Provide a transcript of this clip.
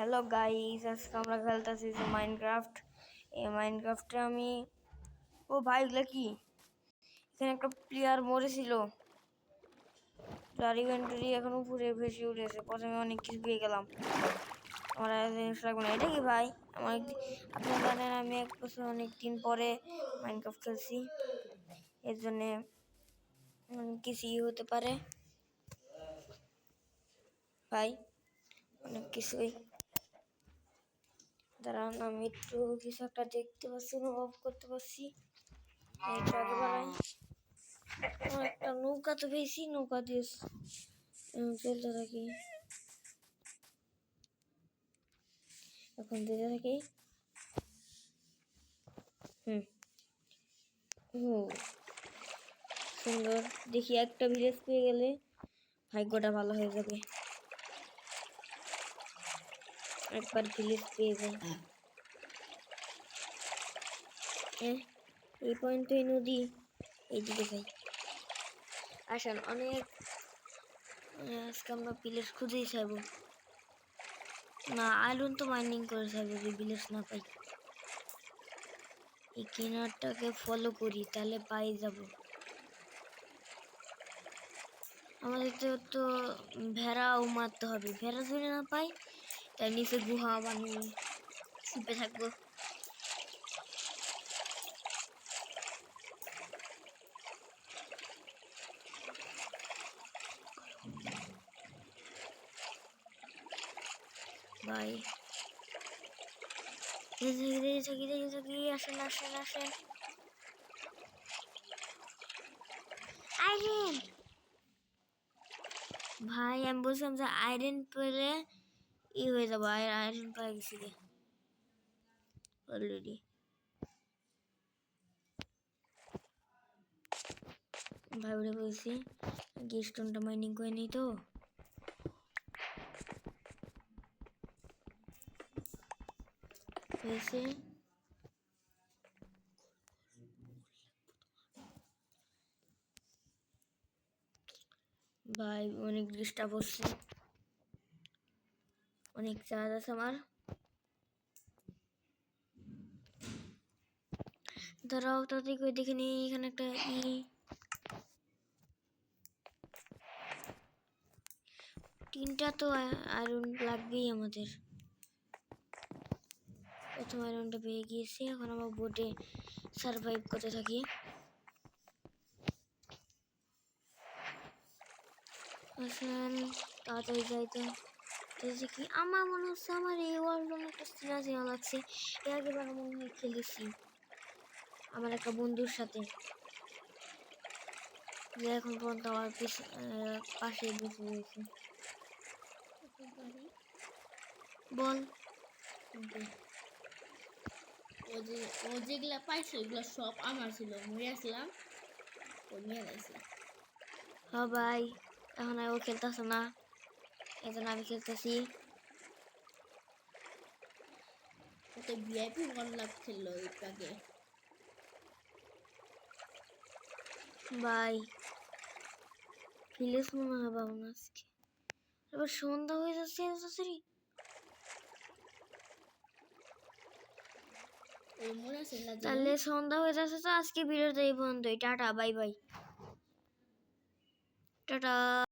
Hello guys, আজকে আমরা খেলতেছি যে মাইনক্রাফট। এই মাইনক্রাফটে আমি ও ভাই এগুলা কি, এখানে একটা প্লেয়ার মরেছিল, যার ইনভেন্টরি এখন উপরে ভেসে উঠেছে। প্রথমে অনেক কিছু পেয়ে গেলাম, আমার আর জিনিস লাগবে না। এটা কি ভাই? আমার আপনারা জানেন আমি এক বছর অনেক দিন পরে মাইনক্রাফট খেলছি, এর জন্যে কিছুই হতে পারে ভাই, অনেক কিছুই। দাঁড়ান, আমি একটু কিছু একটা দেখতে পাচ্ছি, অনুভব করতে পারছি। একটা নৌকা তো পেয়েছি, নৌকা দিয়ে চলতে থাকি, এখন যেতে থাকি। সুন্দর, দেখি একটা ভিলেজ পেয়ে গেলে ভাগ্যটা ভালো হয়ে যাবে। একবার ভিলেজ পেয়ে যাই। এই পয়েন্ট তো এই নদী, এইদিকে যাই। আসেন, অনেক আজকে আমরা ভিলেজ খুঁজেই চাইবো না, আয়রন তো মাইনিং করে চাইবো যে ভিলেজ না পাই। এই কিনারটাকে ফলো করি, তাহলে পাই যাব। আমাদের তো ভেড়াও মারতে হবে, ভেড়া যদি না পাই তাই নিচে গুহা বানিয়ে ছুপে থাকবো। ভাই আসেন আসেন আসেন। আইরেন ভাই, আমি বলছিলাম যে আয়রন পেলে হয়ে যাবো। আয়রন পাই গেছি অলরেডি। ভাই বলে বলছি স্টোনটা মাইনিং করে নিই তো। হয়েছে ভাই, অনেক ডিস্টার্ব হচ্ছে, অনেক চার্জ আছে আমার। দাঁড়াও তাড়াতাড়ি করে দেখে নিই, এখানে একটা তিনটা তো আয়রন লাগবেই আমাদের। প্রথম আয়রনটা পেয়ে গিয়েছি, এখন আমার বোটে সারভাইভ করতে থাকি। আসেন তাড়াতাড়ি যাইতে কি। আমার মনে হচ্ছে আমার এই ওয়ার্ল্ড একটা চেনা চেনা লাগছে, এর আগেবার মনে হয় খেলেছি আমার একটা বন্ধুর সাথে, যে এখন পর্যন্ত আমার পাশে বসে রয়েছে। বল, ও যেগুলা পাইছে ওগুলো সব আমার ছিল, মরে আসলাম ও নিয়ে গেছে। হ্যাঁ ভাই, এখন আর ও খেলতেছে না, এই জন্য আমি খেলতেছি। ওতে ভিআইপি লাভ ছিল একটু আগে। ভাই ভিলেজ মনে হয় পাবো না আজকে, এবার সন্ধ্যা হয়ে যাচ্ছে তাড়াতাড়ি। তাহলে সন্ধ্যা হয়ে যাচ্ছে, তো আজকে ভিডিওটা এই পর্যন্তই। Tata, bye bye, tata.